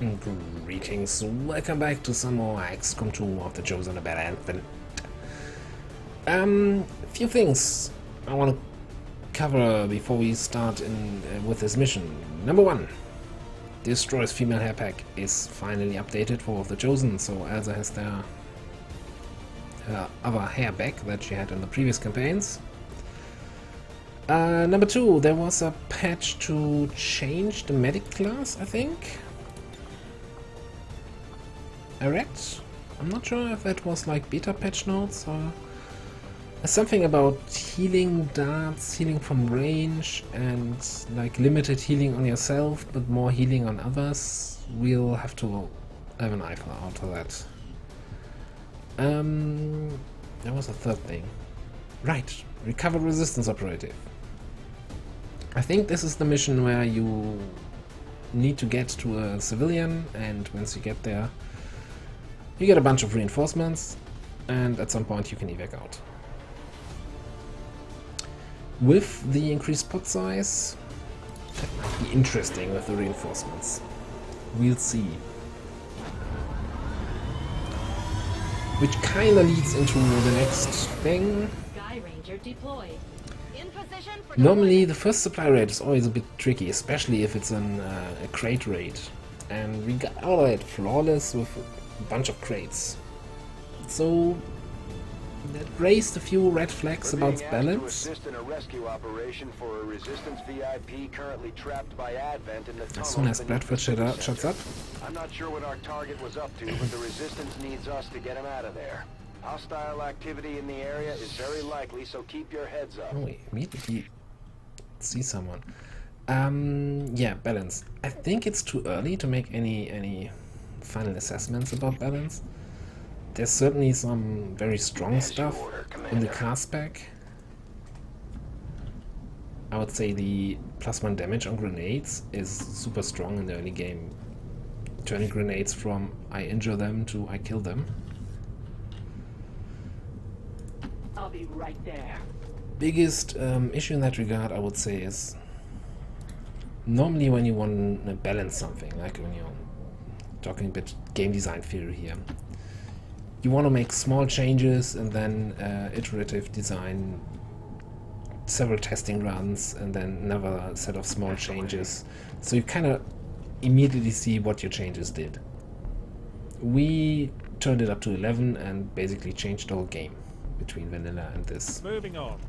Greetings, welcome back to some more XCOM 2 of the Chosen Bad Advent. A few things I want to cover before we start with this mission. Number one, Destroy's female hair pack is finally updated for the Chosen, so Elsa has her other hair back that she had in the previous campaigns. Number two, there was a patch to change the medic class, I think. Erect? I'm not sure if that was like beta patch notes or something about healing darts, healing from range, and like limited healing on yourself but more healing on others. We'll have to have an eye out for that. There was a third thing. Right, recover resistance operative. I think this is the mission where you need to get to a civilian, and once you get there you get a bunch of reinforcements, and at some point you can evac out. With the increased pot size, that might be interesting with the reinforcements. We'll see. Which kinda leads into the next thing. Sky Ranger deployed. In position for Normally the first supply raid is always a bit tricky, especially if it's a crate raid. And we got out of it flawless with a bunch of crates. So that raised a few red flags about balance. As soon as Bradford shuts up. I'm not sure what our target was up to, but the resistance needs us to get him out of there. Hostile activity in the area is very likely, so keep your heads up. Oh, we immediately see someone. Yeah, balance. I think it's too early to make any final assessments about balance. There's certainly some very strong stuff in the cast pack. I would say the +1 damage on grenades is super strong in the early game. Turning grenades from I injure them to I kill them. I'll be right there. Biggest issue in that regard, I would say, is normally when you want to balance something, like when you're talking a bit game design theory here, you want to make small changes and then iterative design, several testing runs, and then another set of small changes, so you kind of immediately see what your changes did. We turned it up to 11 and basically changed the whole game between vanilla and this. Moving on.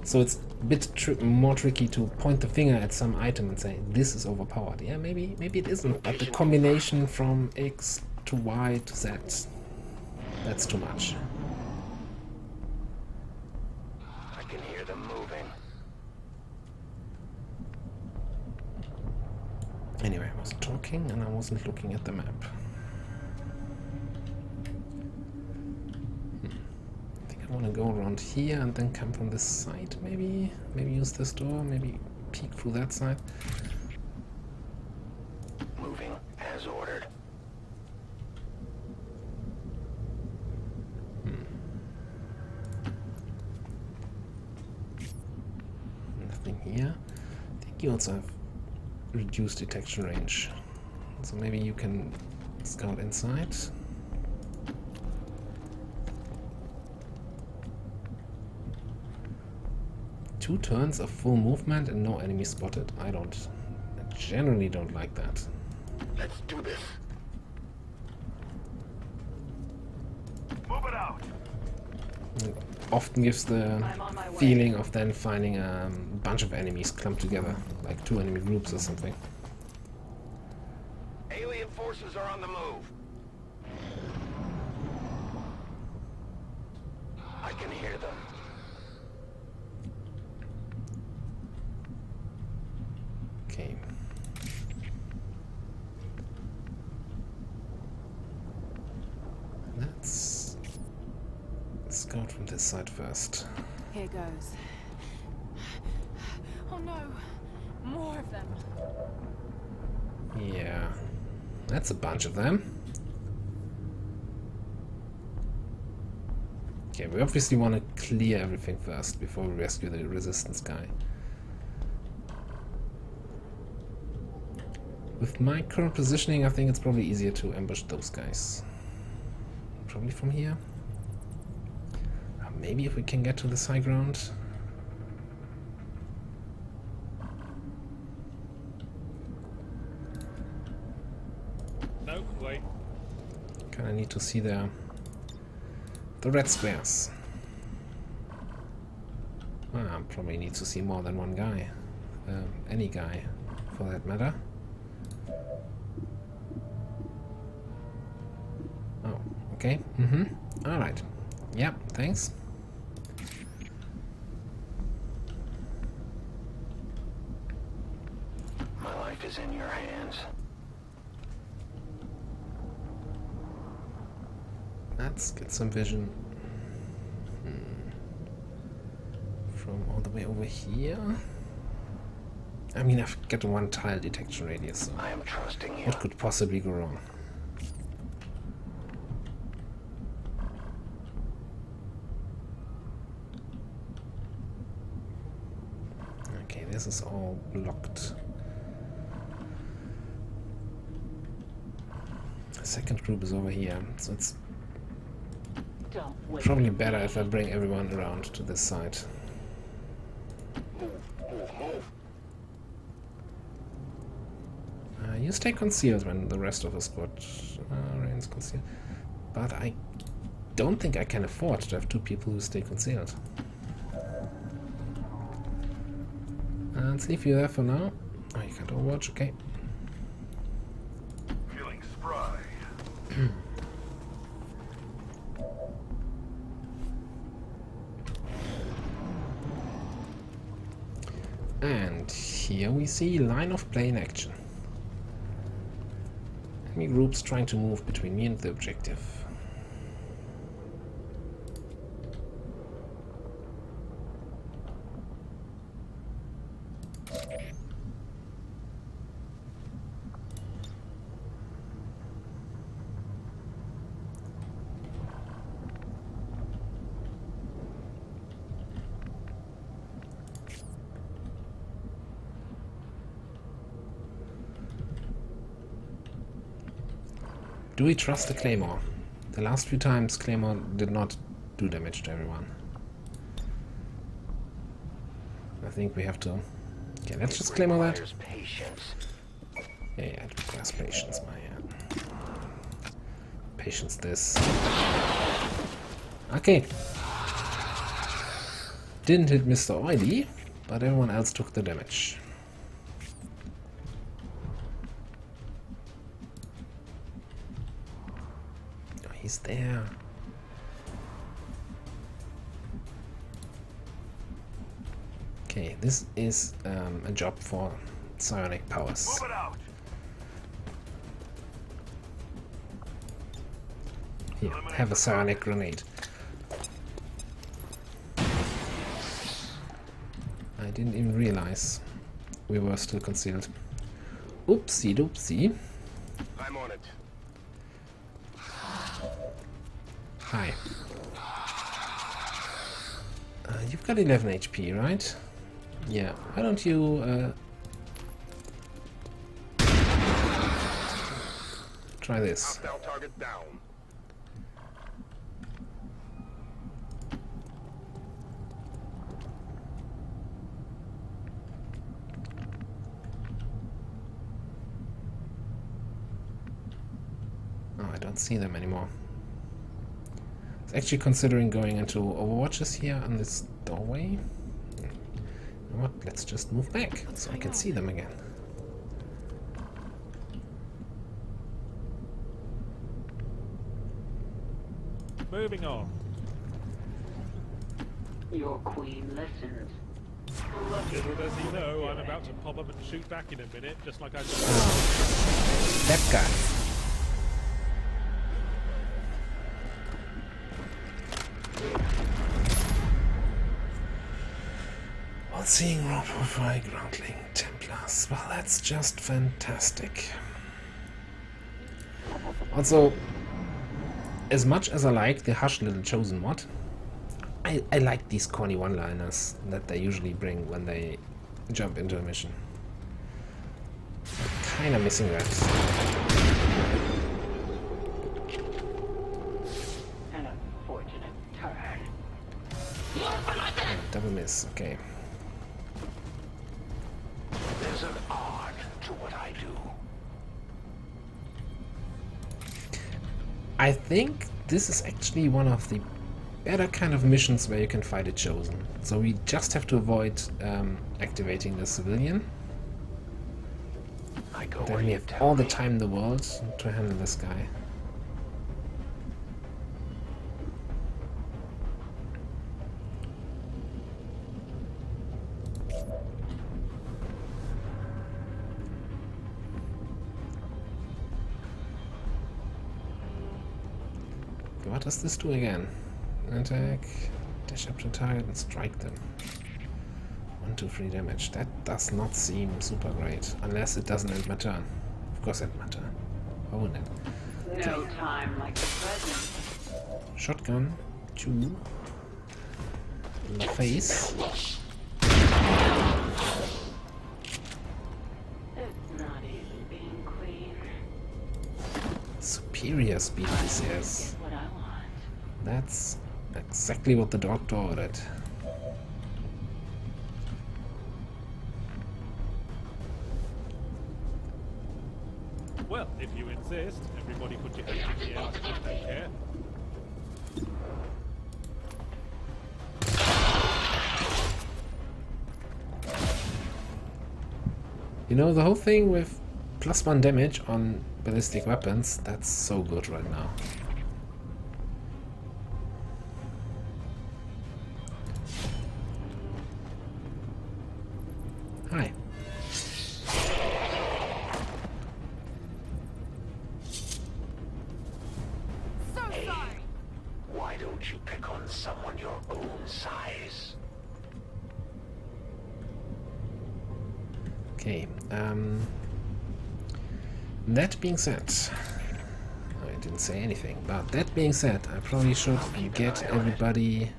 So it's a bit more tricky to point the finger at some item and say this is overpowered. Yeah, maybe it isn't, but the combination from X to Y to Z, that's too much. I can hear them moving. Anyway, I was talking and I wasn't looking at the map. I want to go around here and then come from this side, maybe use this door, maybe peek through that side. Moving as ordered. Nothing here. I think you also have reduced detection range, so maybe you can scout inside. Two turns of full movement and no enemy spotted. I generally don't like that. Let's do this. Move it out. It often gives the feeling of then finding a bunch of enemies clumped together, like two enemy groups or something. Alien forces are on the move. I can hear them. Okay. Let's scout from this side first. Here goes. Oh no! More of them! Yeah, that's a bunch of them. Okay, we obviously want to clear everything first before we rescue the resistance guy. With my current positioning, I think it's probably easier to ambush those guys. Probably from here. Maybe if we can get to this high ground. No, wait. Kinda need to see the red squares. I probably need to see more than one guy. Any guy, for that matter. Oh, okay. Alright. Yeah, thanks. My life is in your hands. Let's get some vision. From all the way over here. I mean, I've got a one tile detection radius, so I am trusting you. what could possibly go wrong? Okay, this is all blocked. The second group is over here, so it's Don't wait. probably better if I bring everyone around to this side. Move. You stay concealed when the rest of the squad remains concealed. But I don't think I can afford to have two people who stay concealed. Let's leave you there for now. Oh, you can't overwatch, okay. Feeling spry. And here we see line of play in action. Enemy groups trying to move between me and the objective. Do we trust the Claymore? The last few times Claymore did not do damage to everyone. I think we have to... Okay, let's just Claymore that. Requires patience. Yeah, it requires patience, my patience this. Okay. Didn't hit Mr. Oily, but everyone else took the damage. Oh, he's there. Okay, this is a job for psionic powers. Move it out. Here, have a psionic grenade. I didn't even realize we were still concealed. Oopsie doopsie. I'm on it. Hi. You've got 11 HP, right? Yeah, why don't you try this? Hostile target down. Oh, I don't see them anymore. I was actually considering going into Overwatches here on this doorway. You know what? Let's just move back so I can see them again. Moving on. Your queen listens. Little does he know, I'm about to pop up and shoot back in a minute, just like I did. That guy. All-seeing raw profile groundling Templars. Well, that's just fantastic. Also, as much as I like the Hush Little Chosen mod, I like these corny one-liners that they usually bring when they jump into a mission. I kinda missing that. An unfortunate turn. Double miss, okay. There's an art to what I do. I think this is actually one of the better kind of missions where you can fight a chosen. So we just have to avoid activating the civilian. I go Then where we you have tell all the me. time in the world to handle this guy. What does this do again? Attack, dash up to target and strike them. 1, 2, 3 damage. That does not seem super great. Unless it doesn't end my turn. Of course it my turn. Why wouldn't it? No time like the present. Shotgun. 2. In the face. It's not easy being queen. Superior speed, he says. What I want. That's exactly what the doctor ordered. Well, if you insist, everybody put your hands in the air. I don't care. You know, the whole thing with +1 damage on ballistic weapons, that's so good right now. Hi. So sorry. Why don't you pick on someone your own size? Okay, that being said, I didn't say anything, but that being said, I probably should get everybody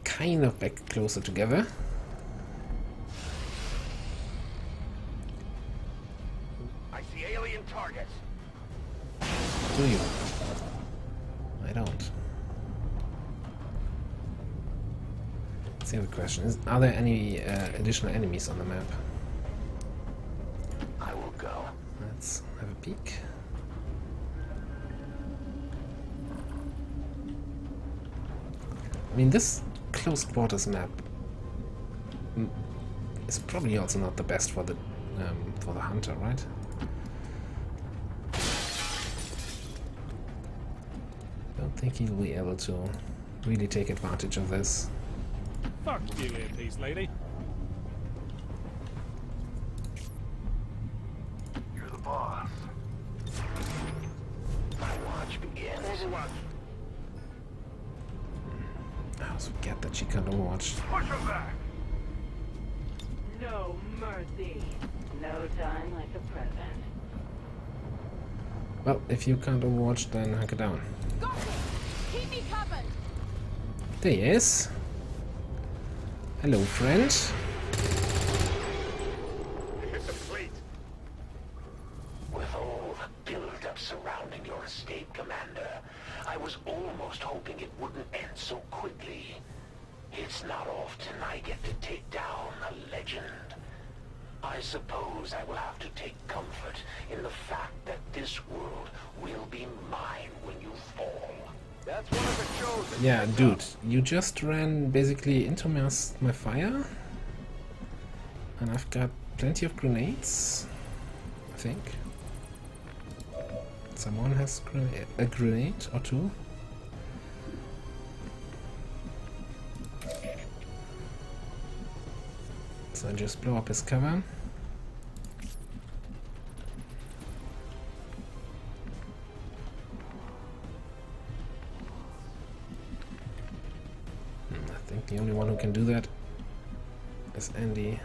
kind of back closer together. I see alien targets. Do you? I don't. Let's see the question is, are there any additional enemies on the map? I will go. Let's have a peek. I mean, this close quarters map is probably also not the best for the hunter, right? Don't think he'll be able to really take advantage of this. Fuck you, earpiece lady. You're the boss. My watch begins. Overwatch. I also forget that she can't overwatch. Push him back. No mercy. No time like the present. Well, if you can't overwatch, then hunker down. Got it. Keep me covered. There he is. Hello, friend. Hit the plate. With all the build-up surrounding your escape, Commander, I was almost hoping it wouldn't end so quickly. It's not often I get to take down a legend. I suppose I will have to take comfort in the fact that this world will be mine when you fall. That's one of the chosen. Yeah, dude, you just ran basically into my fire. And I've got plenty of grenades, I think. Someone has a grenade or two. So I just blow up his cover. I think the only one who can do that is Andy.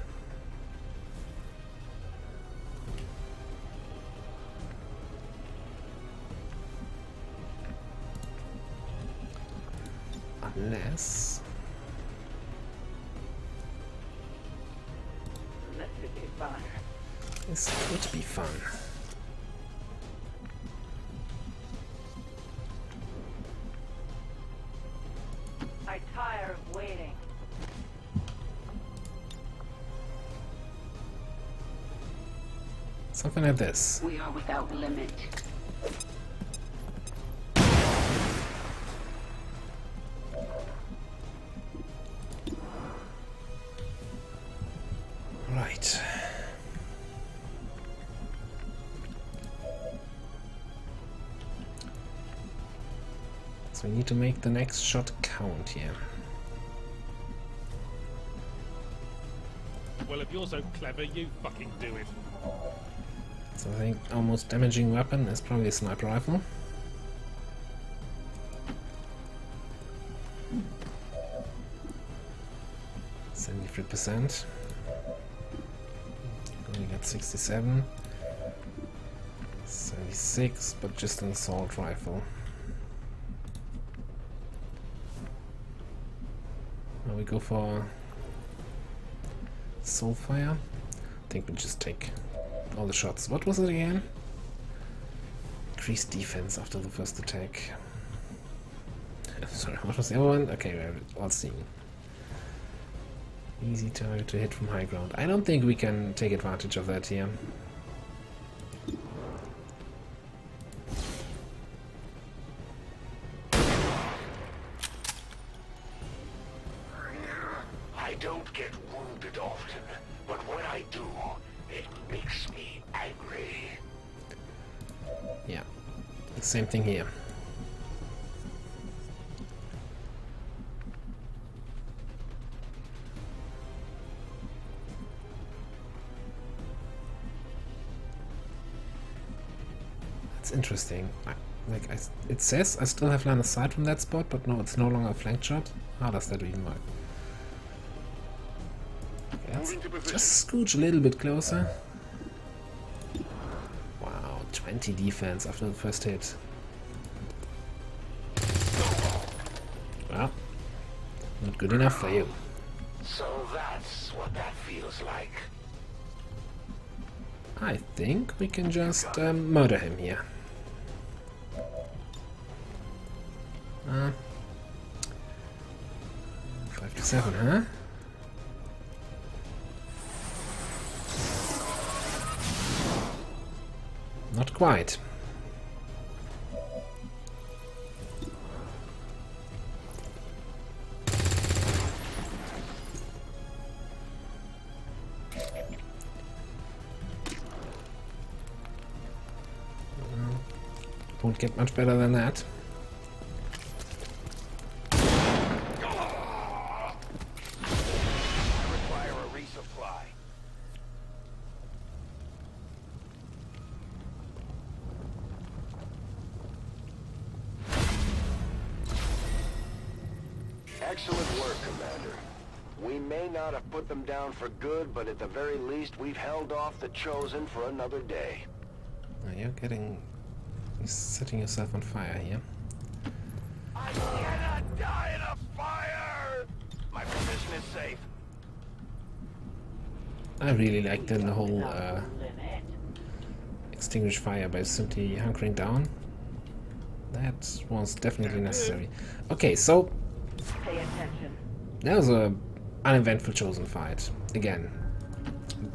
Unless... fun. This could be fun. I tire of waiting. Something like this. We are without limit. Right. So we need to make the next shot count here. Well, if you're so clever, you fucking do it. So I think our most damaging weapon is probably a sniper rifle. %. Only got 67. 76, but just an assault rifle. Now we go for Soulfire. I think we just take all the shots. What was it again? Increased defense after the first attack. Sorry, what was the other one? Okay, we have it all seen. Easy target to hit from high ground. I don't think we can take advantage of that here. I don't get wounded often, but when I do, it makes me angry. Yeah, the same thing here. That's interesting. It says I still have line of sight from that spot, but no, it's no longer a flank shot. How does that even work? Okay, let's just scooch a little bit closer. Wow, 20 defense after the first hit. Well, not good enough for you. So that's what that feels like. I think we can just murder him here. 5 to 7, huh? Not quite. Won't get much better than that. Require a resupply. Excellent work, Commander. We may not have put them down for good, but at the very least, we've held off the Chosen for another day. Now you're setting yourself on fire here. I cannot die in a fire! My position is safe. I really liked the whole Limit. extinguish fire by simply hunkering down. That was definitely necessary. Okay, so Pay attention. that was a uneventful Chosen fight. Again,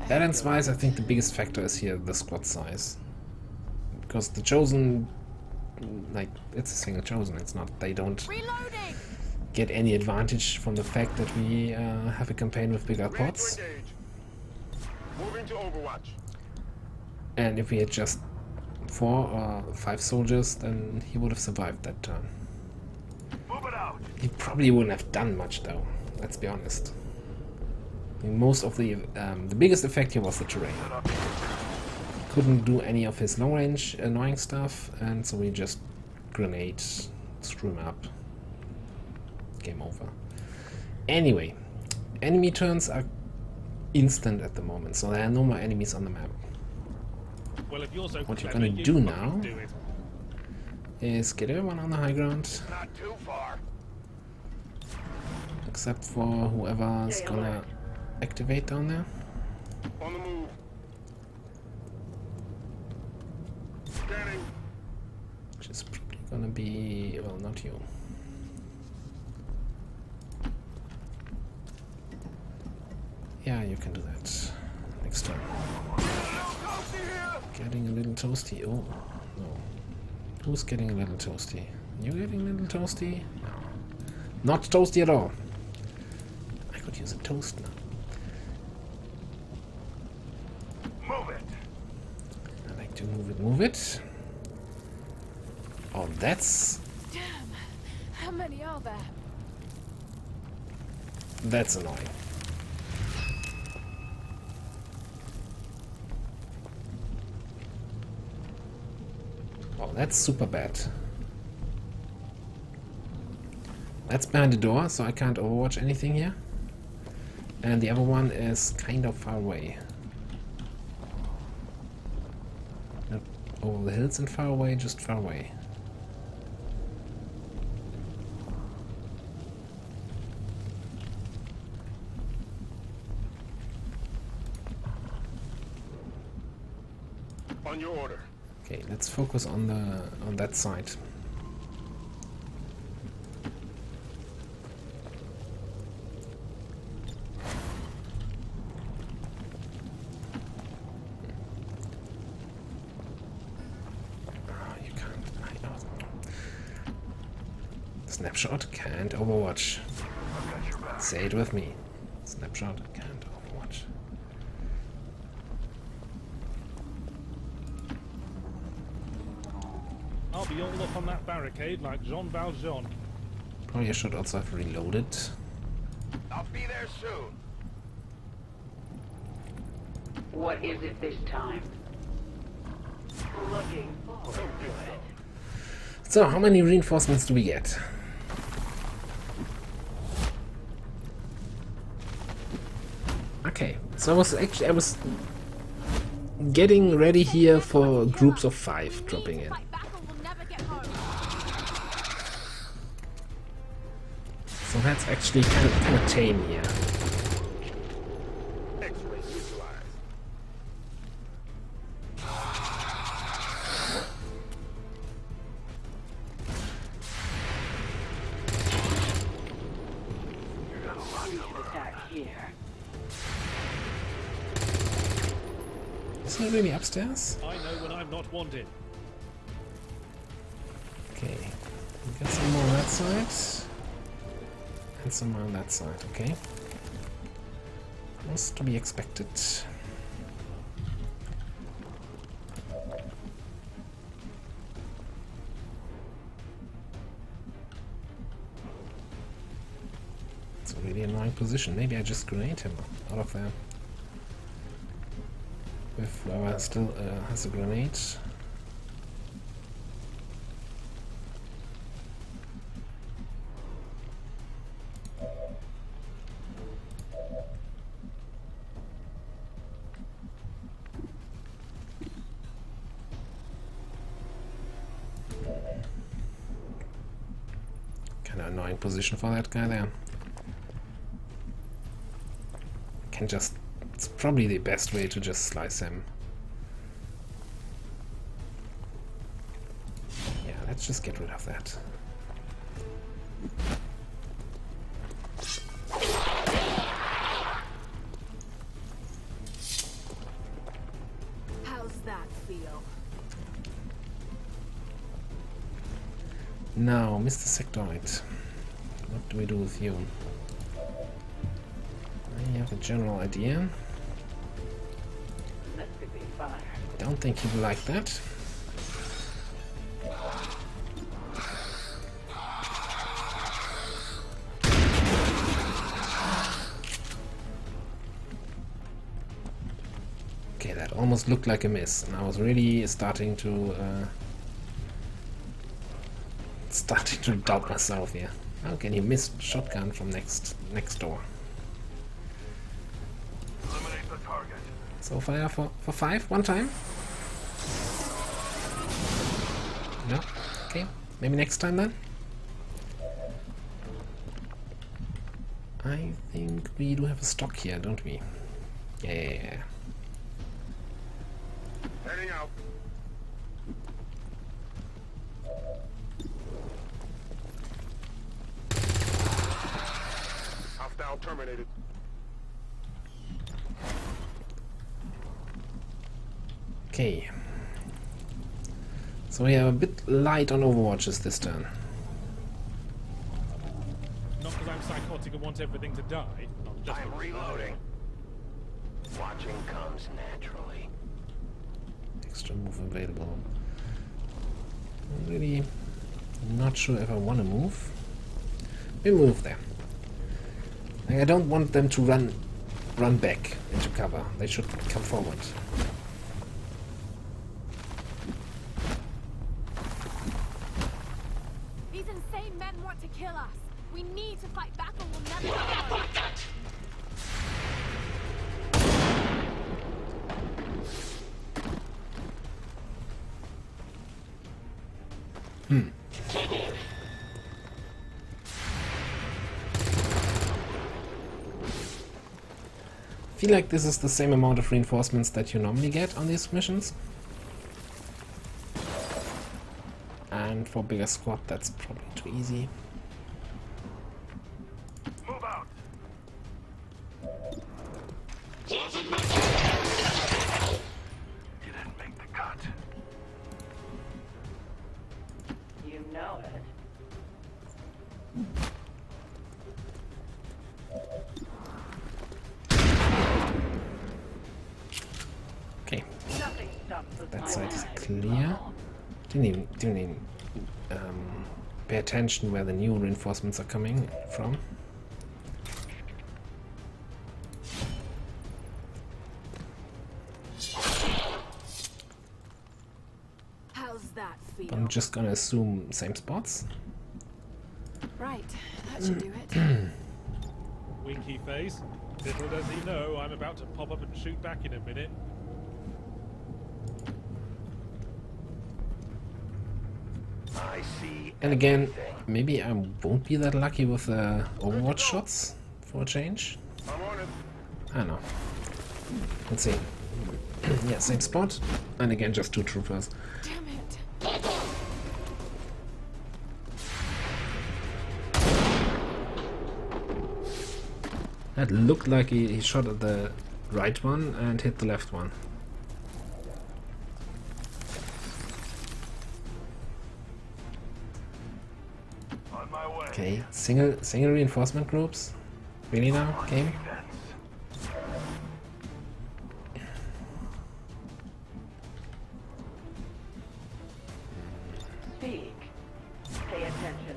balance-wise, I think the biggest factor is here the squad size. Because the Chosen, like, it's a single Chosen, it's not, they don't Reloading! get any advantage from the fact that we have a campaign with bigger pods. Moving to Overwatch. And if we had just 4 or 5 soldiers, then he would have survived that turn. Move it out. He probably wouldn't have done much though, let's be honest. I mean, most of the biggest effect here was the terrain. Couldn't do any of his long-range annoying stuff, and so we just grenade, screw him up. Game over. Anyway, enemy turns are instant at the moment, so there are no more enemies on the map. Well, if you're so What you're clever, gonna you do fucking now do it. is get everyone on the high ground, Not too far. except for whoever's gonna activate down there. On the move. which is probably gonna be, well, not you. Yeah, you can do that next time. Getting a little toasty. Oh, no. Who's getting a little toasty? You getting a little toasty? No. Not toasty at all. I could use a toast now. Move it. I like to move it. Oh, that's... Damn. How many are there? That's annoying. Oh, that's super bad. That's behind the door, so I can't overwatch anything here. And the other one is kind of far away. Not over the hills and far away, just far away. On your order. Okay, let's focus on that side. You can't. I know. Snapshot can't overwatch. Say it with me. Snapshot can't overwatch. I'll be all up on that barricade like Jean Valjean. Probably I should also have reloaded. I'll be there soon. What is it this time? Looking forward to it. So, how many reinforcements do we get? Okay, so I was getting ready here for groups of 5 dropping in. Fight back or we'll never get home. So that's actually kind of tame here. X-ray neutralized. We should attack here. Isn't it really upstairs? I know when I'm not wanted. Okay, we got some more on that side. And some more on that side, okay. Was to be expected. It's a really annoying position. Maybe I just grenade him out of there. If whoever still has a grenade. Kind of annoying position for that guy there. Can just... It's probably the best way to just slice him. Yeah, let's just get rid of that. How's that feel? Now, Mr. Sectoid, what do we do with you? I have a general idea. That could be fun. Don't think he will like that. Okay, that almost looked like a miss, and I was really starting to doubt myself here. How can he miss shotgun from next door? Eliminate the target. So fire for 5 one time. No? Okay, maybe next time then. I think we do have a stock here, don't we? Yeah. Heading out. Now terminated. Okay. So we are a bit light on Overwatches this turn. Not because I'm psychotic and want everything to die. I'm just I'm reloading. Watching comes naturally. Extra move available. I'm really not sure if I want to move. We move there. Like, I don't want them to run back into cover. They should come forward. These insane men want to kill us. We need to fight back or we'll never get home. I feel like this is the same amount of reinforcements that you normally get on these missions. And for bigger squad, that's probably too easy. Move out. Didn't make the cut. You know it. Okay, Nothing stops the that side is timeline. clear. Didn't even pay attention where the new reinforcements are coming from. How's that feel? I'm just gonna assume same spots. Right, that should do it. Winky face. Little does he know I'm about to pop up and shoot back in a minute. I see. And again, everything. maybe I won't be that lucky with Overwatch shots for a change. I'm on it. I don't know. Let's see. Yeah, same spot. And again, just two troopers. Damn it. That looked like he shot at the right one and hit the left one. On my way. Okay, single reinforcement groups. Really now, game? Speak. Pay attention.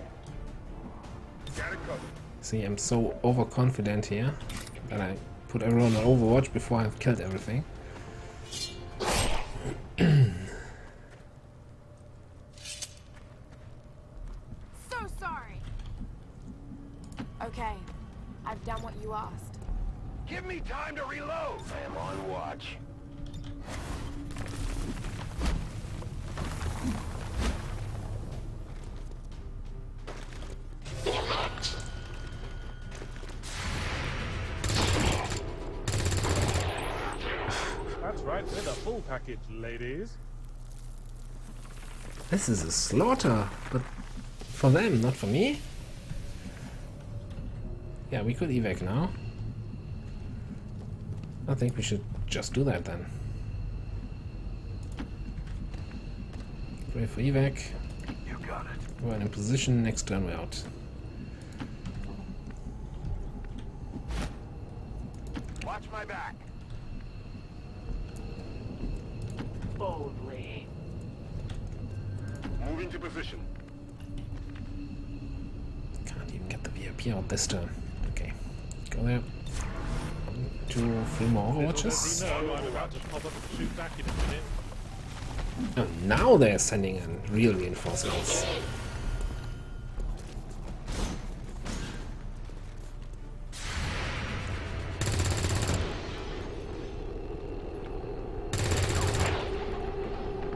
Got it covered. See, I'm so overconfident here that I put everyone on Overwatch before I've killed everything. So sorry. Okay, I've done what you asked. Give me time to reload. I am on watch. That's right, we're the full package, ladies. This is a slaughter, but for them, not for me. Yeah, we could evac now. I think we should just do that then. Pray for evac. You got it. We're in position, next turn we're out. Watch my back. Boldly. Moving to position. Can't even get the VIP out this turn. Okay, go there. 1, 2, 3 more Little does Overwatches. he know I'm about to pop up and shoot back in a minute. Oh, now they're sending in real reinforcements.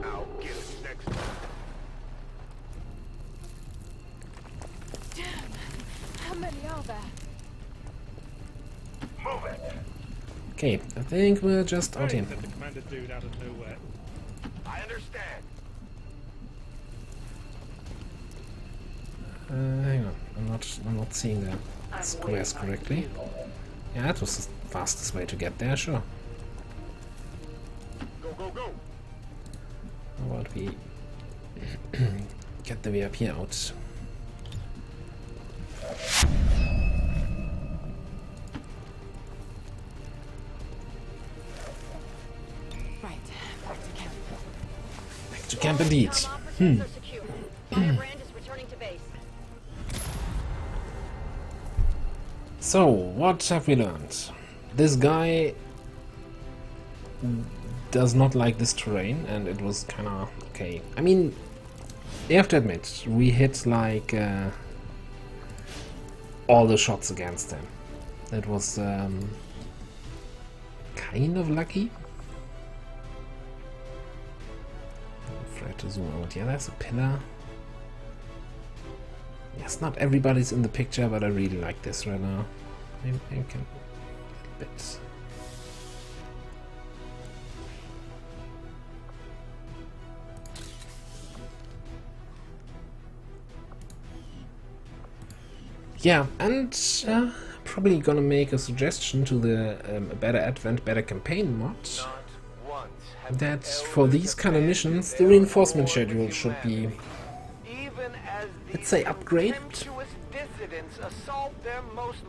I'll get it next time. Damn, how many are there? Move it. Okay, I think we're just out Hey, here. said the commander dude out of nowhere. I understand. Hang on, I'm not I'm not seeing the squares correctly. Yeah, that was the fastest way to get there, sure. Go, go, go! How about we get the VIP out? Right, back to camp. Back to camp indeed. Operations are secure. Firebrand is returning to base. So, what have we learned? This guy does not like this terrain, and it was kinda okay. I mean, you have to admit, we hit like all the shots against him. That was kind of lucky. I'm afraid to zoom out. Yeah, there's a pillar. Yes, not everybody's in the picture, but I really like this right now. Maybe I can a bit. Yeah, and probably gonna make a suggestion to the Better Advent, Better Campaign mod that for these kind of missions, the reinforcement schedule should be, let's say, upgraded. Dissidents assault their most.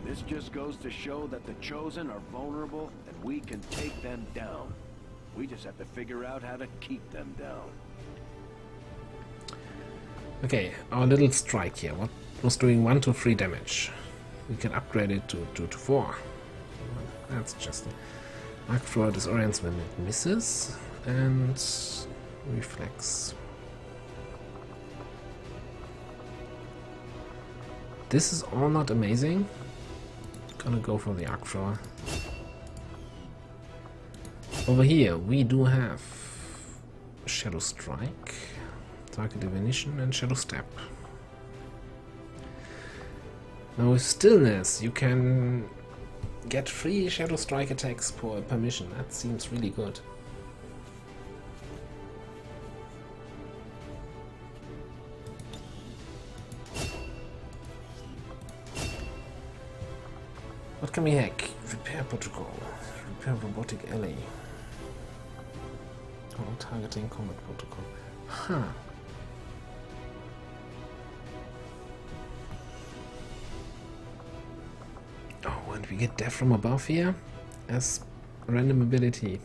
This just goes to show that the Chosen are vulnerable and we can take them down. We just have to figure out how to keep them down. Okay, our little strike here. What was doing 1 to 3 damage? We can upgrade it to 2 to 4. That's just Mark for disorients when it misses, and reflex. This is all not amazing. Gonna go for the arc thrower. Over here we do have Shadow Strike, Target Divination, and Shadow Step. Now with Stillness you can get 3 Shadow Strike attacks per mission. That seems really good. What can we hack? Repair protocol. Repair robotic alley. Oh, targeting combat protocol. Huh. Oh, and we get death from above here as random ability.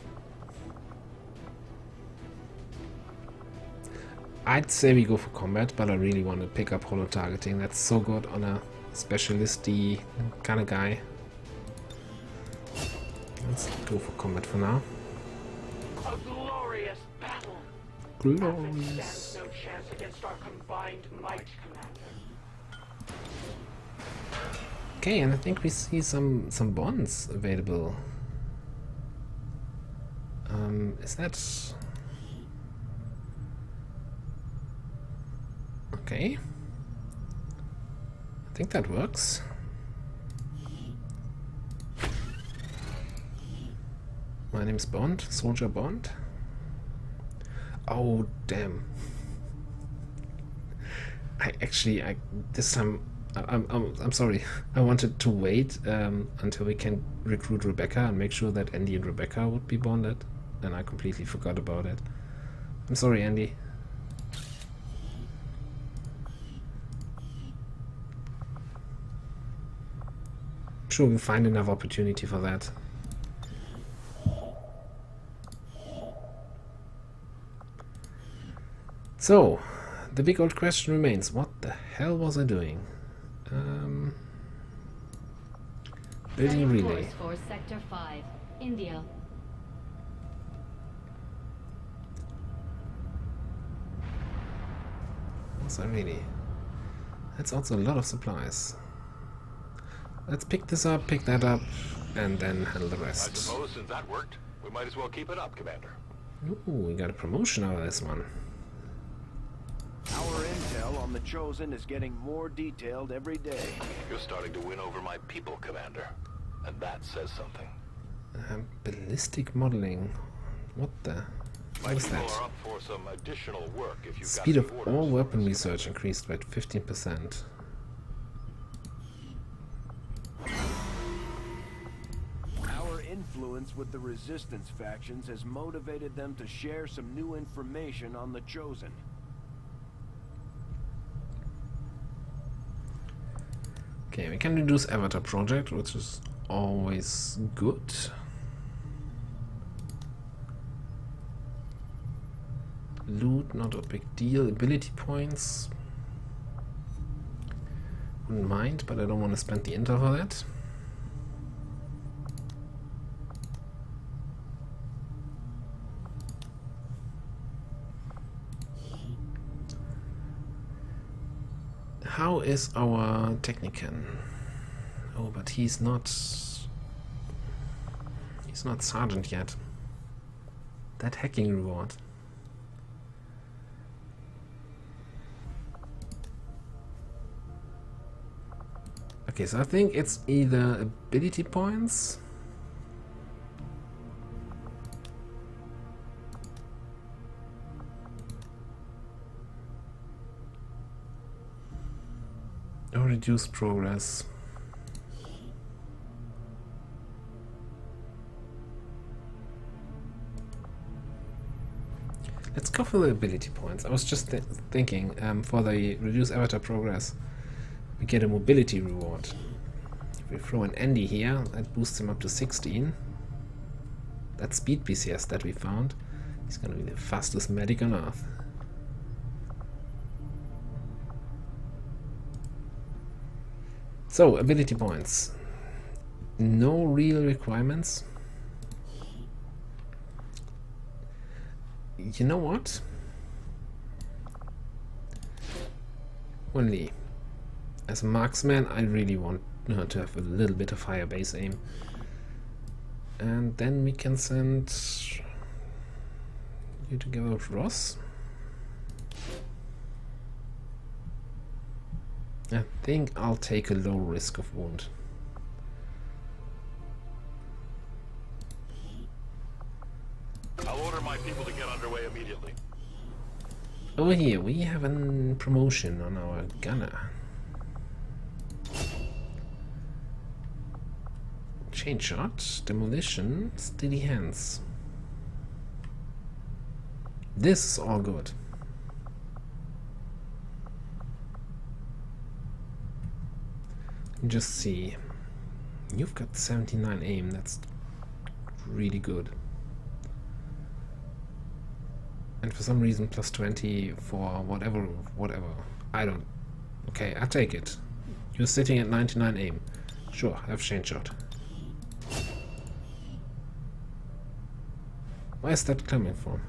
I'd say we go for combat, but I really want to pick up holo targeting. That's so good on a specialist-y kind of guy. Let's go for combat for now. A glorious battle. Glorious. Stands no chance against our combined might, Commander. Okay, and I think we see some bonds available. Is that okay? I think that works. My name's Bond, Soldier Bond. Oh damn! This time I'm sorry. I wanted to wait until we can recruit Rebecca and make sure that Andy and Rebecca would be bonded, and I completely forgot about it. I'm sorry, Andy. I'm sure we'll find another opportunity for that. So, the big old question remains, what the hell was I doing? Building relay. For Sector 5, India. Was I really? That's also a lot of supplies. Let's pick this up, pick that up, and then handle the I rest. suppose since that worked, we might as well keep it up, Commander. Ooh, we got a promotion out of this one. Our intel on the Chosen is getting more detailed every day. You're starting to win over my people, Commander. And that says something. Ballistic modeling. What the? My What is people that? are up for some additional work if you've Speed got of any all orders weapon for us, research increased by 15%. Our influence with the resistance factions has motivated them to share some new information on the Chosen. Okay, we can reduce Avatar project, which is always good. Loot, not a big deal. Ability points. Wouldn't mind, but I don't want to spend the intel for that. How is our Technican? Oh, but he's not sergeant yet. That hacking reward. Okay, so I think it's either ability points or reduce progress. Let's go for the ability points. I was just thinking, for the reduce avatar progress, we get a mobility reward. If we throw an Andy here, that boosts him up to 16. That speed PCS that we found, he's gonna be the fastest medic on Earth. So, ability points. No real requirements. You know what? Only as a marksman, I really want to have a little bit of higher base aim. And then we can send you together with Ross. I think I'll take a low risk of wound. I'll order my people to get underway immediately. Over here we have a promotion on our gunner. Chain shot, demolition, steady hands. This is all good. Just see. You've got 79 aim, that's really good. And for some reason plus 20 for whatever. I don't. Okay, I take it. You're sitting at 99 aim. Sure, have chain shot. Where is that coming from?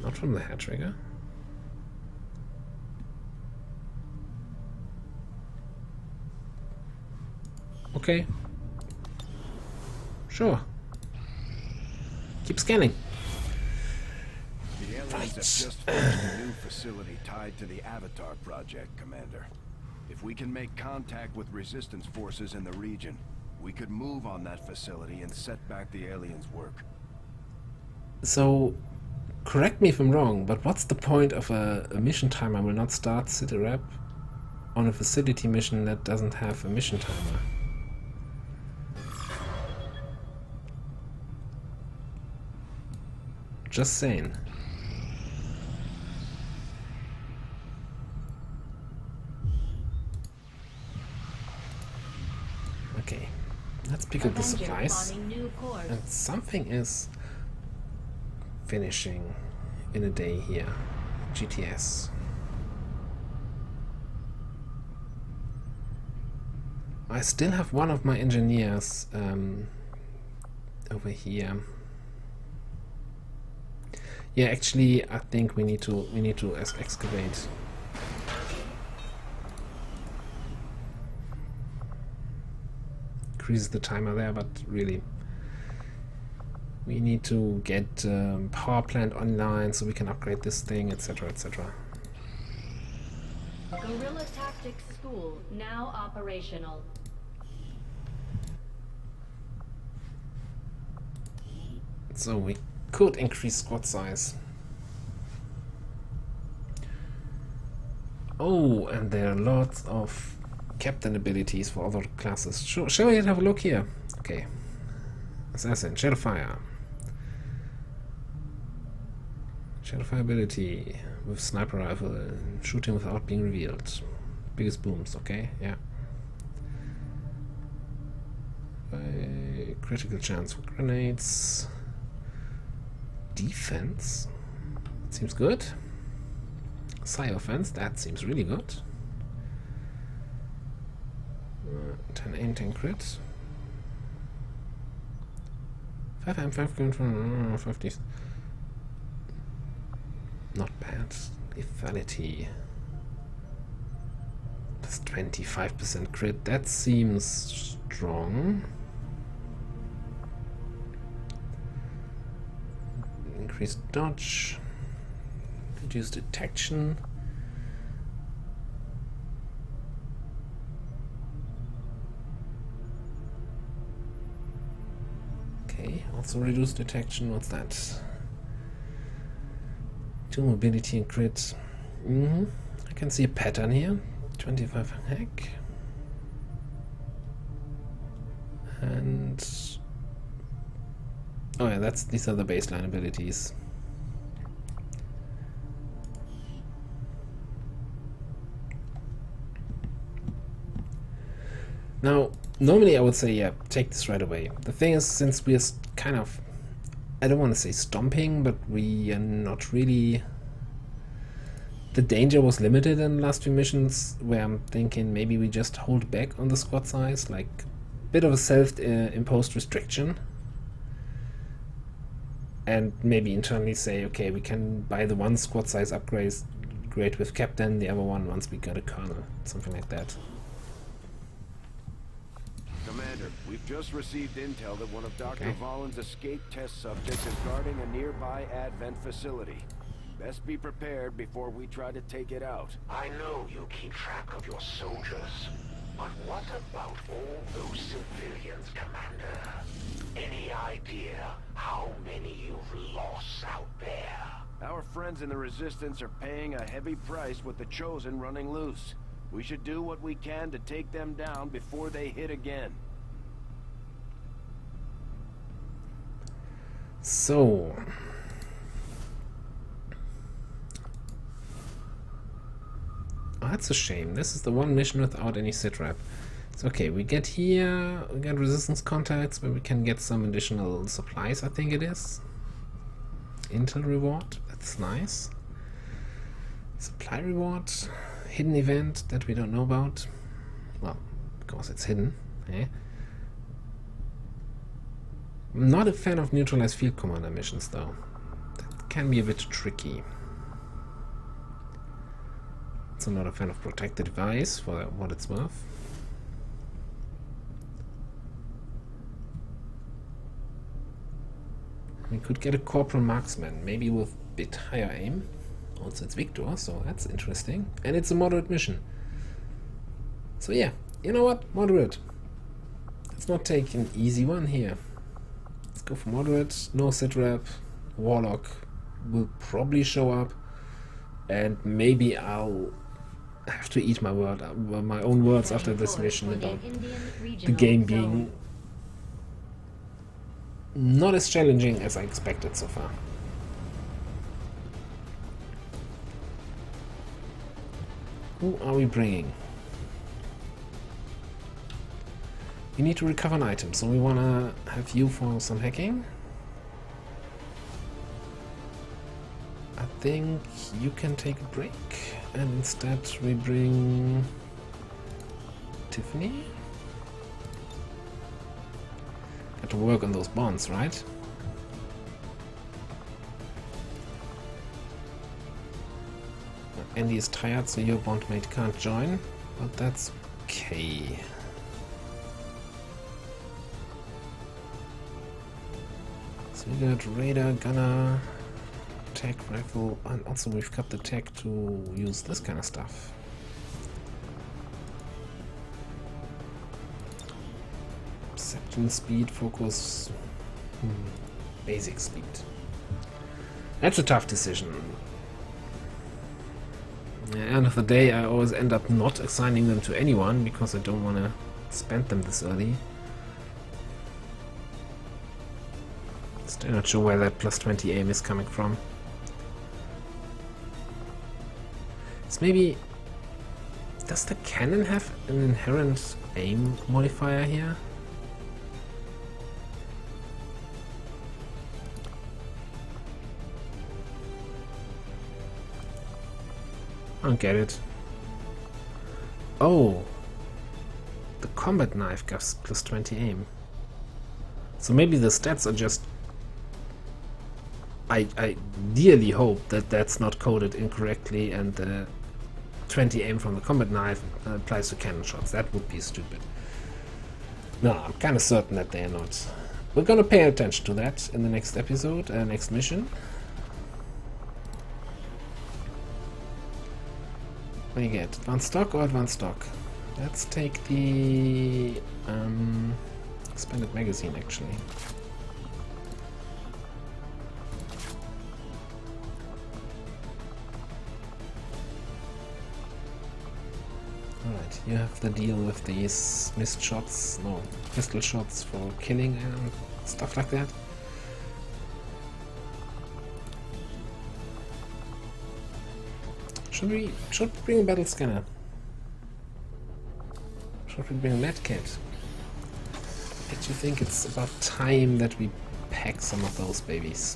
Not from the head trigger. Okay. Sure. Keep scanning. The aliens have just finished a new facility tied to the Avatar project, Commander. If we can make contact with resistance forces in the region, we could move on that facility and set back the aliens' work. So, correct me if I'm wrong, but what's the point of a mission timer will not start city rep on a facility mission that doesn't have a mission timer? Just saying. Okay, let's pick up the supplies. And something is finishing in a day here. GTS. I still have one of my engineers over here. Yeah, actually, I think we need to excavate. Increase the timer there, but really, we need to get power plant online so we can upgrade this thing, etc., etc. Guerrilla Tactics School now operational. So we could increase squad size. Oh, and there are lots of captain abilities for other classes. Shall we have a look here? Okay. Assassin, Shadowfire. Shadowfire ability with sniper rifle, shooting without being revealed. Biggest booms, okay, yeah. Critical chance for grenades. Defense? Seems good. Psi offense, that seems really good. 10 aim, 10 crit. 5 aim, 5 crit from 50. Not bad. Lethality. Plus 25% crit, that seems strong. Increased dodge. Reduce detection. Okay, also reduce detection. What's that? 2 mobility and crit. I can see a pattern here. 25 hack. And oh yeah, these are the baseline abilities. Now, normally I would say, yeah, take this right away. The thing is, since we're kind of, I don't want to say stomping, but we are not really... The danger was limited in the last few missions, where I'm thinking maybe we just hold back on the squad size, like a bit of a self-imposed restriction. And maybe internally say, okay, we can buy the one squad size upgrade with captain, the other one once we got a colonel, something like that. Commander, we've just received intel that one of Dr. Vollin's escape test subjects is guarding a nearby advent facility. Best be prepared before we try to take it out. I know you keep track of your soldiers, but what about all those civilians, Commander? Any idea how many you've lost out there? Our friends in the Resistance are paying a heavy price with the Chosen running loose. We should do what we can to take them down before they hit again. So... Oh, that's a shame. This is the one mission without any sitrep. It's okay, we get here, we get resistance contacts where we can get some additional supplies, I think it is. Intel reward, that's nice. Supply reward, hidden event that we don't know about. Well, because it's hidden. Eh? I'm not a fan of neutralized field commander missions though. That can be a bit tricky. Also not a fan of protect the device for what it's worth. We could get a corporal marksman, maybe with a bit higher aim. Also it's Victor, so that's interesting. And it's a moderate mission. So yeah, you know what? Moderate. Let's not take an easy one here. Let's go for moderate, no sitrep, warlock will probably show up. And maybe I'll have to eat my own words after this mission about the game being not as challenging as I expected so far. Who are we bringing? We need to recover an item, so we wanna have you for some hacking. I think you can take a break, and instead we bring Tiffany. Got to work on those bonds, right? Andy is tired, so your bondmate can't join, but that's okay. So we got radar, gunner, tech rifle, and also we've got the tech to use this kind of stuff. Perception, speed, focus. basic speed. That's a tough decision. At the end of the day, I always end up not assigning them to anyone because I don't want to spend them this early. Still not sure where that plus 20 aim is coming from. It's maybe... Does the cannon have an inherent aim modifier here? I don't get it. Oh! The combat knife gives plus 20 aim. So maybe the stats are just... I dearly hope that that's not coded incorrectly and the 20 aim from the combat knife applies to cannon shots. That would be stupid. No, I'm kind of certain that they are not. We're gonna pay attention to that in the next episode, next mission. What do you get? Advanced stock or advanced stock? Let's take the expanded magazine actually. Alright, you have the deal with these missed shots, no, pistol shots for killing and stuff like that. Should we bring a battle scanner? Should we bring a medkit? I actually think it's about time that we pack some of those babies.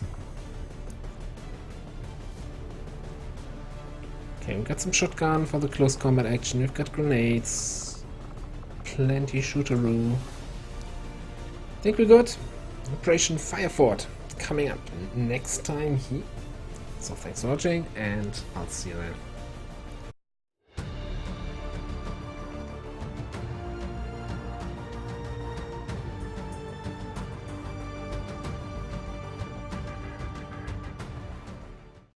Okay, we've got some shotgun for the close combat action, we've got grenades, plenty shooteroo. Think we're good? Operation Firefort coming up next time here. So thanks for watching and I'll see you then.